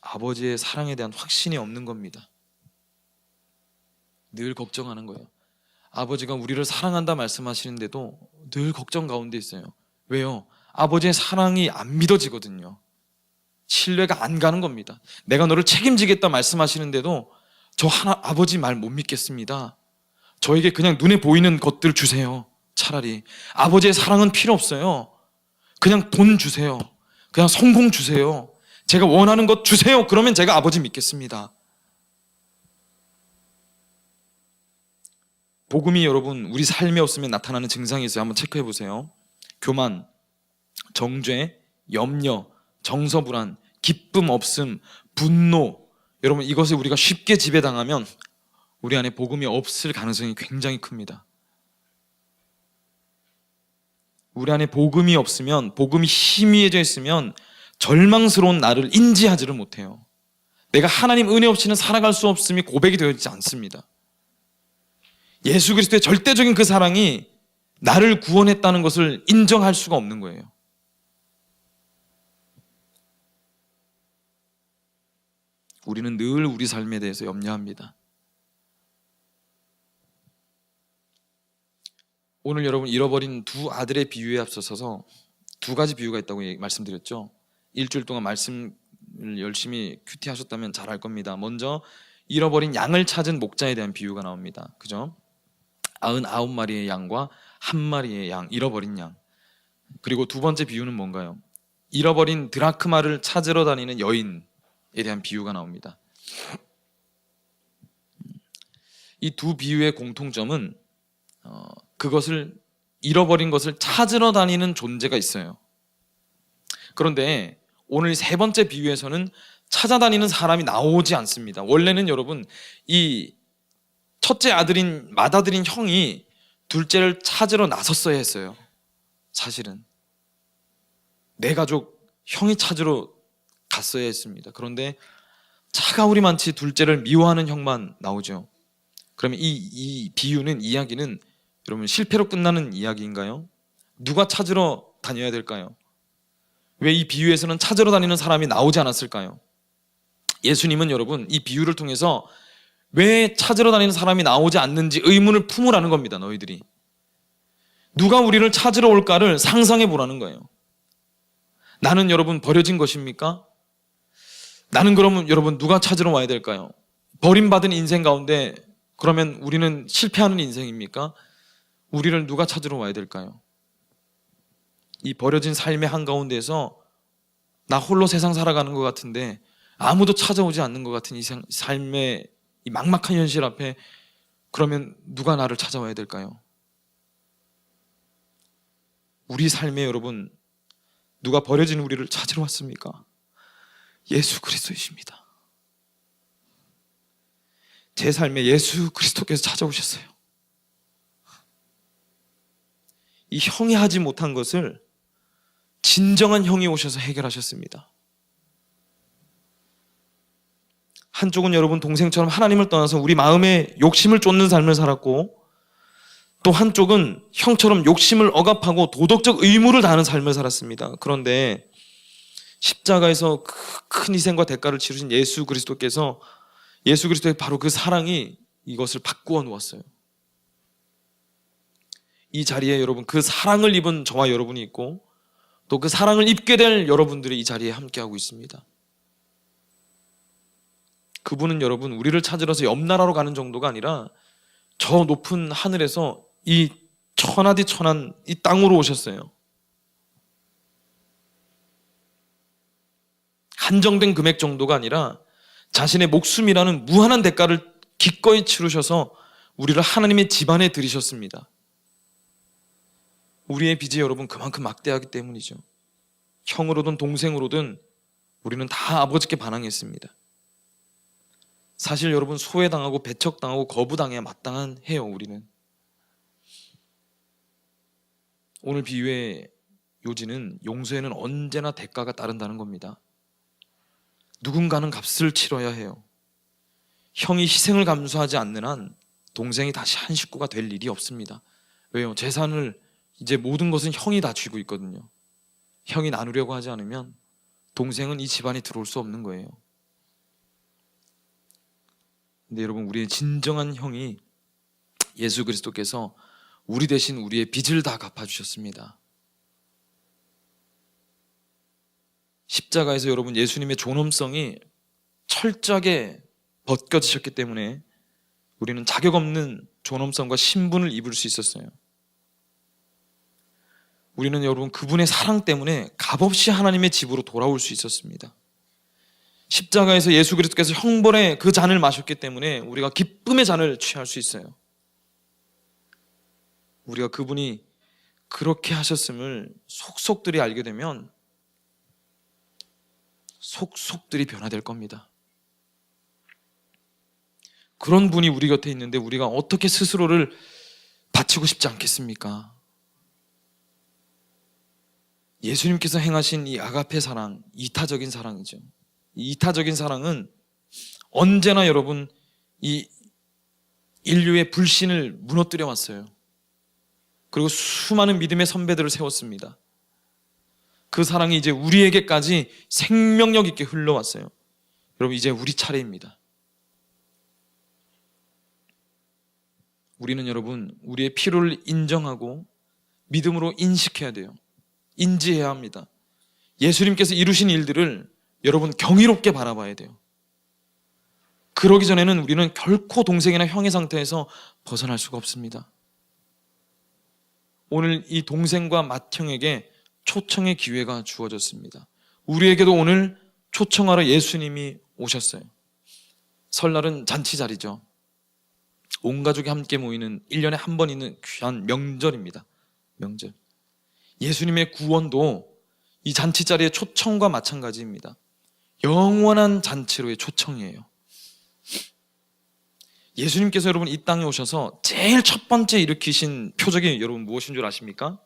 아버지의 사랑에 대한 확신이 없는 겁니다. 늘 걱정하는 거예요. 아버지가 우리를 사랑한다 말씀하시는데도 늘 걱정 가운데 있어요. 왜요? 아버지의 사랑이 안 믿어지거든요. 신뢰가 안 가는 겁니다. 내가 너를 책임지겠다 말씀하시는데도 저 아버지 말 못 믿겠습니다. 저에게 그냥 눈에 보이는 것들 주세요. 차라리 아버지의 사랑은 필요 없어요. 그냥 돈 주세요. 그냥 성공 주세요. 제가 원하는 것 주세요. 그러면 제가 아버지 믿겠습니다. 복음이 여러분 우리 삶에 없으면 나타나는 증상이 있어요. 한번 체크해 보세요. 교만, 정죄, 염려, 정서불안, 기쁨 없음, 분노. 여러분 이것을 우리가 쉽게 지배당하면 우리 안에 복음이 없을 가능성이 굉장히 큽니다. 우리 안에 복음이 없으면, 복음이 희미해져 있으면 절망스러운 나를 인지하지를 못해요. 내가 하나님 은혜 없이는 살아갈 수 없음이 고백이 되어 있지 않습니다. 예수 그리스도의 절대적인 그 사랑이 나를 구원했다는 것을 인정할 수가 없는 거예요. 우리는 늘 우리 삶에 대해서 염려합니다. 오늘 여러분 잃어버린 두 아들의 비유에 앞서서서 두 가지 비유가 있다고 말씀드렸죠. 일주일 동안 말씀을 열심히 큐티하셨다면 잘 알 겁니다. 먼저 잃어버린 양을 찾은 목자에 대한 비유가 나옵니다. 그죠? 99마리의 양과 1마리의 양, 잃어버린 양. 그리고 두 번째 비유는 뭔가요? 잃어버린 드라크마를 찾으러 다니는 여인에 대한 비유가 나옵니다. 이 두 비유의 공통점은 그것을 잃어버린 것을 찾으러 다니는 존재가 있어요. 그런데 오늘 세 번째 비유에서는 찾아다니는 사람이 나오지 않습니다. 원래는 여러분 이 첫째 아들인 맏아들인 형이 둘째를 찾으러 나섰어야 했어요. 사실은 내 가족 형이 찾으러 갔어야 했습니다. 그런데 차가우리 많지 둘째를 미워하는 형만 나오죠. 그러면 이 비유는, 이야기는 여러분 실패로 끝나는 이야기인가요? 누가 찾으러 다녀야 될까요? 왜 이 비유에서는 찾으러 다니는 사람이 나오지 않았을까요? 예수님은 여러분 이 비유를 통해서 왜 찾으러 다니는 사람이 나오지 않는지 의문을 품으라는 겁니다. 너희들이 누가 우리를 찾으러 올까를 상상해 보라는 거예요. 나는 여러분 버려진 것입니까? 나는 그러면 여러분 누가 찾으러 와야 될까요? 버림받은 인생 가운데 그러면 우리는 실패하는 인생입니까? 우리를 누가 찾으러 와야 될까요? 이 버려진 삶의 한가운데에서 나 홀로 세상 살아가는 것 같은데 아무도 찾아오지 않는 것 같은 이 삶의 이 막막한 현실 앞에 그러면 누가 나를 찾아와야 될까요? 우리 삶에 여러분 누가 버려진 우리를 찾으러 왔습니까? 예수 그리스도이십니다. 제 삶에 예수 그리스도께서 찾아오셨어요. 이 형이 하지 못한 것을 진정한 형이 오셔서 해결하셨습니다. 한쪽은 여러분 동생처럼 하나님을 떠나서 우리 마음에 욕심을 쫓는 삶을 살았고, 또 한쪽은 형처럼 욕심을 억압하고 도덕적 의무를 다하는 삶을 살았습니다. 그런데 십자가에서 큰 희생과 대가를 치르신 예수 그리스도께서, 예수 그리스도의 바로 그 사랑이 이것을 바꾸어 놓았어요. 이 자리에 여러분 그 사랑을 입은 저와 여러분이 있고, 또 그 사랑을 입게 될 여러분들이 이 자리에 함께하고 있습니다. 그분은 여러분 우리를 찾으러서 옆 나라로 가는 정도가 아니라 저 높은 하늘에서 이 천하디 천한 이 땅으로 오셨어요. 한정된 금액 정도가 아니라 자신의 목숨이라는 무한한 대가를 기꺼이 치르셔서 우리를 하나님의 집안에 들이셨습니다. 우리의 빚이 여러분 그만큼 막대하기 때문이죠. 형으로든 동생으로든 우리는 다 아버지께 반항했습니다. 사실 여러분 소외당하고 배척당하고 거부당해야 마땅한 해요. 우리는. 오늘 비유의 요지는 용서에는 언제나 대가가 따른다는 겁니다. 누군가는 값을 치러야 해요. 형이 희생을 감수하지 않는 한 동생이 다시 한 식구가 될 일이 없습니다. 왜요? 재산을 이제 모든 것은 형이 다 쥐고 있거든요. 형이 나누려고 하지 않으면 동생은 이 집안에 들어올 수 없는 거예요. 근데 여러분 우리의 진정한 형이 예수 그리스도께서 우리 대신 우리의 빚을 다 갚아주셨습니다. 십자가에서 여러분 예수님의 존엄성이 철저하게 벗겨지셨기 때문에 우리는 자격 없는 존엄성과 신분을 입을 수 있었어요. 우리는 여러분 그분의 사랑 때문에 값없이 하나님의 집으로 돌아올 수 있었습니다. 십자가에서 예수 그리스도께서 형벌의 그 잔을 마셨기 때문에 우리가 기쁨의 잔을 취할 수 있어요. 우리가 그분이 그렇게 하셨음을 속속들이 알게 되면 속속들이 변화될 겁니다. 그런 분이 우리 곁에 있는데 우리가 어떻게 스스로를 바치고 싶지 않겠습니까? 예수님께서 행하신 이 아가페 사랑, 이타적인 사랑이죠. 이 이타적인 사랑은 언제나 여러분 이 인류의 불신을 무너뜨려 왔어요. 그리고 수많은 믿음의 선배들을 세웠습니다. 그 사랑이 이제 우리에게까지 생명력 있게 흘러왔어요. 여러분 이제 우리 차례입니다. 우리는 여러분 우리의 필요를 인정하고 믿음으로 인식해야 돼요. 인지해야 합니다. 예수님께서 이루신 일들을 여러분 경이롭게 바라봐야 돼요. 그러기 전에는 우리는 결코 동생이나 형의 상태에서 벗어날 수가 없습니다. 오늘 이 동생과 맏형에게 초청의 기회가 주어졌습니다. 우리에게도 오늘 초청하러 예수님이 오셨어요. 설날은 잔치자리죠. 온 가족이 함께 모이는 1년에 한 번 있는 귀한 명절입니다. 명절. 예수님의 구원도 이 잔치자리의 초청과 마찬가지입니다. 영원한 잔치로의 초청이에요. 예수님께서 여러분 이 땅에 오셔서 제일 첫 번째 일으키신 표적이 여러분 무엇인 줄 아십니까?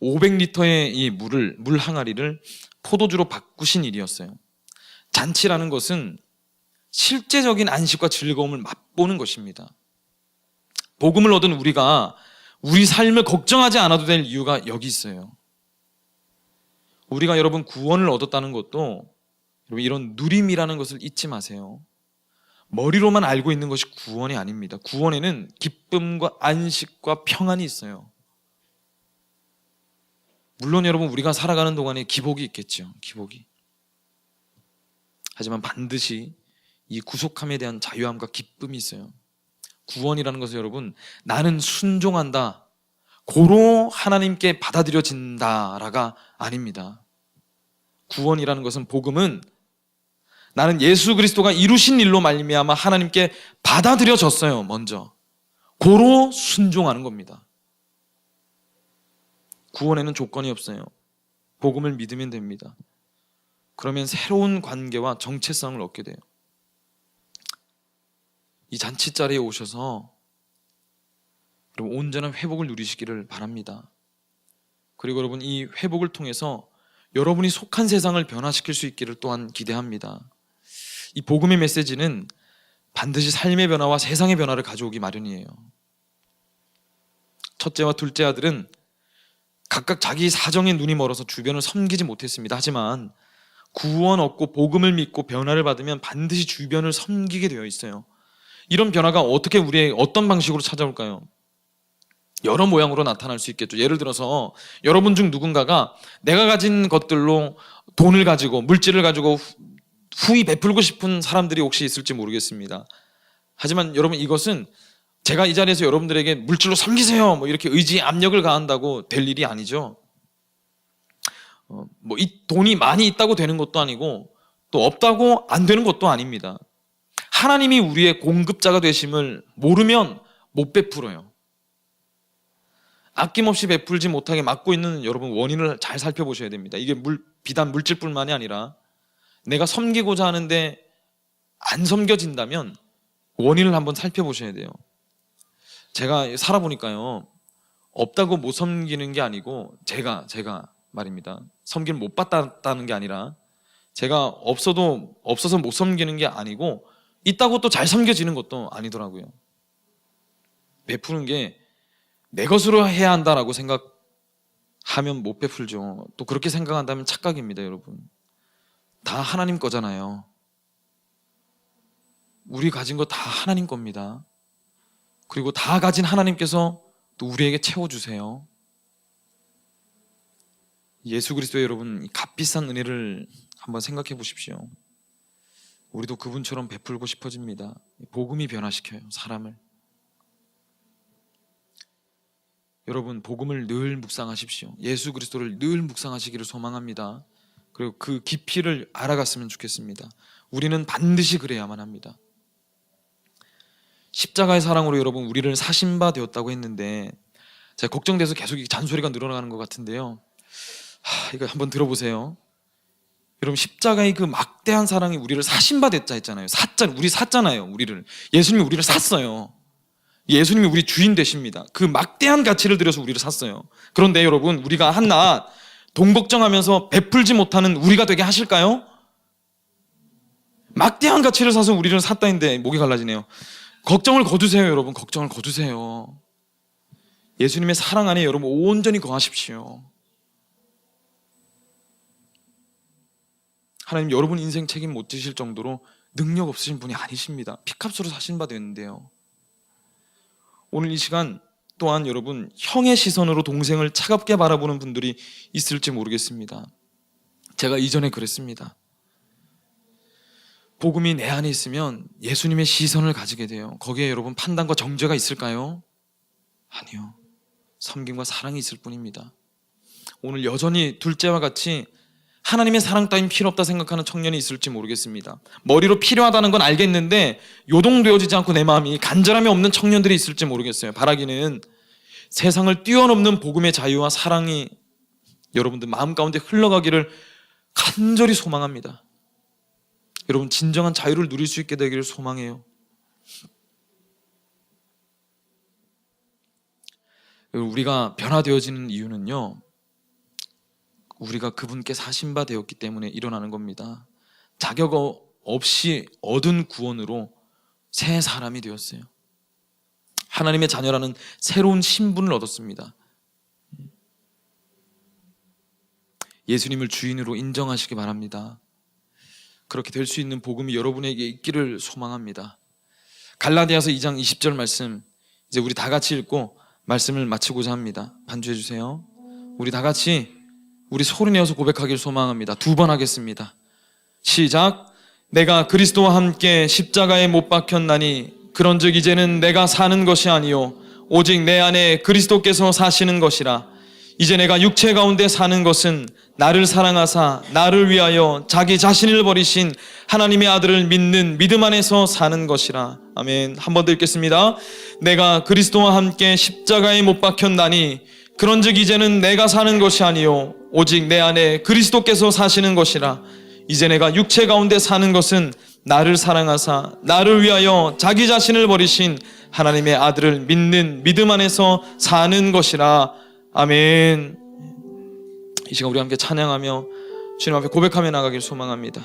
500리터의 이 물 항아리를 포도주로 바꾸신 일이었어요. 잔치라는 것은 실제적인 안식과 즐거움을 맛보는 것입니다. 복음을 얻은 우리가 우리 삶을 걱정하지 않아도 될 이유가 여기 있어요. 우리가 여러분 구원을 얻었다는 것도 여러분 이런 누림이라는 것을 잊지 마세요. 머리로만 알고 있는 것이 구원이 아닙니다. 구원에는 기쁨과 안식과 평안이 있어요. 물론 여러분 우리가 살아가는 동안에 기복이 있겠죠. 기복이. 하지만 반드시 이 구속함에 대한 자유함과 기쁨이 있어요. 구원이라는 것은 여러분 나는 순종한다, 고로 하나님께 받아들여진다라가 아닙니다. 구원이라는 것은, 복음은 나는 예수 그리스도가 이루신 일로 말미암아 하나님께 받아들여졌어요. 먼저 고로 순종하는 겁니다. 구원에는 조건이 없어요. 복음을 믿으면 됩니다. 그러면 새로운 관계와 정체성을 얻게 돼요. 이 잔치 자리에 오셔서 여러분 온전한 회복을 누리시기를 바랍니다. 그리고 여러분 이 회복을 통해서 여러분이 속한 세상을 변화시킬 수 있기를 또한 기대합니다. 이 복음의 메시지는 반드시 삶의 변화와 세상의 변화를 가져오기 마련이에요. 첫째와 둘째 아들은 각각 자기 사정에 눈이 멀어서 주변을 섬기지 못했습니다. 하지만 구원 얻고 복음을 믿고 변화를 받으면 반드시 주변을 섬기게 되어 있어요. 이런 변화가 어떻게 우리의 어떤 방식으로 찾아올까요? 여러 모양으로 나타날 수 있겠죠. 예를 들어서 여러분 중 누군가가 내가 가진 것들로 돈을 가지고 물질을 가지고 후히 베풀고 싶은 사람들이 혹시 있을지 모르겠습니다. 하지만 여러분 이것은 제가 이 자리에서 여러분들에게 물질로 섬기세요 뭐 이렇게 의지 압력을 가한다고 될 일이 아니죠. 뭐 이 돈이 많이 있다고 되는 것도 아니고 또 없다고 안 되는 것도 아닙니다. 하나님이 우리의 공급자가 되심을 모르면 못 베풀어요. 아낌없이 베풀지 못하게 막고 있는 여러분 원인을 잘 살펴보셔야 됩니다. 이게 비단 물질뿐만이 아니라 내가 섬기고자 하는데 안 섬겨진다면 원인을 한번 살펴보셔야 돼요. 제가 살아보니까요, 없다고 못 섬기는 게 아니고 제가 말입니다. 섬기를 못 받았다는 게 아니라 제가 없어서 못 섬기는 게 아니고 있다고 또 잘 섬겨지는 것도 아니더라고요. 베푸는 게 내 것으로 해야 한다라고 생각하면 못 베풀죠. 또 그렇게 생각한다면 착각입니다, 여러분. 다 하나님 거잖아요. 우리 가진 거 다 하나님 겁니다. 그리고 다 가진 하나님께서 또 우리에게 채워주세요. 예수 그리스도의 여러분 이 값비싼 은혜를 한번 생각해 보십시오. 우리도 그분처럼 베풀고 싶어집니다. 복음이 변화시켜요, 사람을. 여러분 복음을 늘 묵상하십시오. 예수 그리스도를 늘 묵상하시기를 소망합니다. 그리고 그 깊이를 알아갔으면 좋겠습니다. 우리는 반드시 그래야만 합니다. 십자가의 사랑으로 여러분 우리를 사신 바 되었다고 했는데 제가 걱정돼서 계속 잔소리가 늘어나는 것 같은데요. 이거 한번 들어보세요. 여러분 십자가의 그 막대한 사랑이 우리를 사신 바 됐자 했잖아요. 우리 샀잖아요. 우리를. 예수님이 우리를 샀어요. 예수님이 우리 주인 되십니다. 그 막대한 가치를 들여서 우리를 샀어요. 그런데 여러분 우리가 한낱 돈 걱정하면서 베풀지 못하는 우리가 되게 하실까요? 막대한 가치를 사서 우리를 샀다는데 목이 갈라지네요. 걱정을 거두세요, 여러분. 걱정을 거두세요. 예수님의 사랑 안에 여러분 온전히 거하십시오. 하나님 여러분 인생 책임 못 지실 정도로 능력 없으신 분이 아니십니다. 피값으로 사신 바 됐는데요. 오늘 이 시간 또한 여러분 형의 시선으로 동생을 차갑게 바라보는 분들이 있을지 모르겠습니다. 제가 이전에 그랬습니다. 복음이 내 안에 있으면 예수님의 시선을 가지게 돼요. 거기에 여러분 판단과 정죄가 있을까요? 아니요. 섬김과 사랑이 있을 뿐입니다. 오늘 여전히 둘째와 같이 하나님의 사랑 따윈 필요 없다 생각하는 청년이 있을지 모르겠습니다. 머리로 필요하다는 건 알겠는데 요동되어지지 않고 내 마음이 간절함이 없는 청년들이 있을지 모르겠어요. 바라기는 세상을 뛰어넘는 복음의 자유와 사랑이 여러분들 마음 가운데 흘러가기를 간절히 소망합니다. 여러분, 진정한 자유를 누릴 수 있게 되기를 소망해요. 우리가 변화되어지는 이유는요, 우리가 그분께 사신 바 되었기 때문에 일어나는 겁니다. 자격 없이 얻은 구원으로 새 사람이 되었어요. 하나님의 자녀라는 새로운 신분을 얻었습니다. 예수님을 주인으로 인정하시기 바랍니다. 그렇게 될 수 있는 복음이 여러분에게 있기를 소망합니다. 갈라디아서 2장 20절 말씀, 이제 우리 다 같이 읽고 말씀을 마치고자 합니다. 반주해 주세요. 우리 다 같이 우리 소리내어서 고백하길 소망합니다. 2번 하겠습니다. 시작. 내가 그리스도와 함께 십자가에 못 박혔나니 그런즉 이제는 내가 사는 것이 아니요 오직 내 안에 그리스도께서 사시는 것이라. 이제 내가 육체 가운데 사는 것은 나를 사랑하사 나를 위하여 자기 자신을 버리신 하나님의 아들을 믿는 믿음 안에서 사는 것이라. 아멘. 한 번 더 읽겠습니다. 내가 그리스도와 함께 십자가에 못 박혔나니 그런즉 이제는 내가 사는 것이 아니요 오직 내 안에 그리스도께서 사시는 것이라. 이제 내가 육체 가운데 사는 것은 나를 사랑하사 나를 위하여 자기 자신을 버리신 하나님의 아들을 믿는 믿음 안에서 사는 것이라. 아멘. 이 시간 우리 함께 찬양하며 주님 앞에 고백하며 나가길 소망합니다.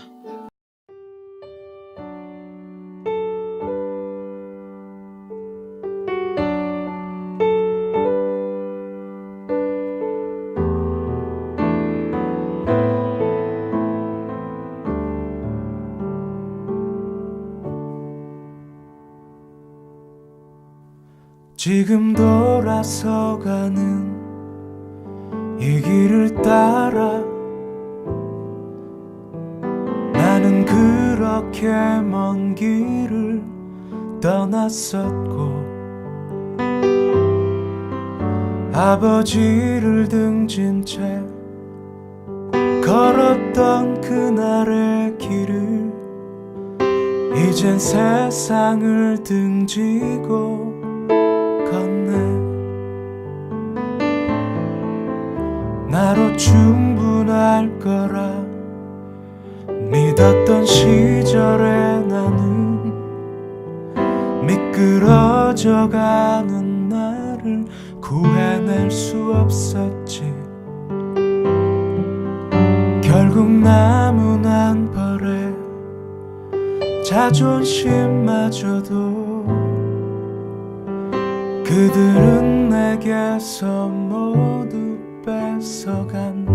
지금 돌아서가는 이 길을 따라 나는 그렇게 먼 길을 떠났었고 아버지를 등진 채 걸었던 그날의 길을 이젠 세상을 등지고 걷네. 나로 충분할 거라 믿었던 시절에 나는 미끄러져가는 나를 구해낼 수 없었지. 결국 남은 한 벌에 자존심마저도 그들은 내게서 모두 뺏어갔네.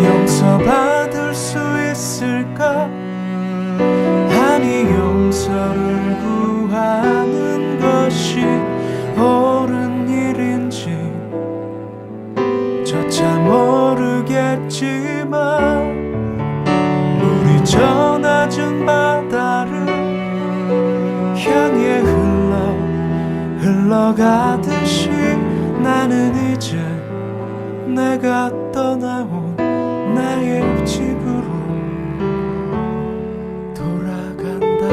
용서받을 수 있을까? 아니 용서를 구하는 것이 옳은 일인지 저차 모르겠지만 우리 저 낮은 바다를 향해 흘러가듯이 나는 이제 내가 떠나온 나의 집으로 돌아간다.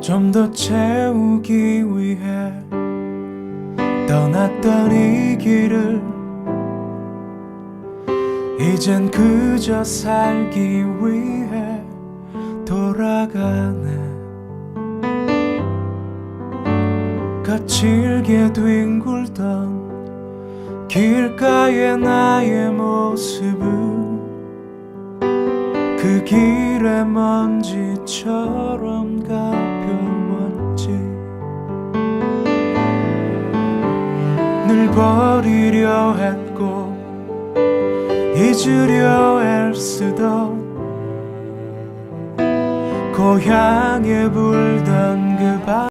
좀 더 채우기 위해 떠났던 이 길을 이젠 그저 살기 위해 돌아가네. 거칠게 뒹굴던 길가의 나의 모습은 그 길의 먼지처럼 가벼웠지. 늘 버리려 했고 잊으려 애쓰던 고향에 불던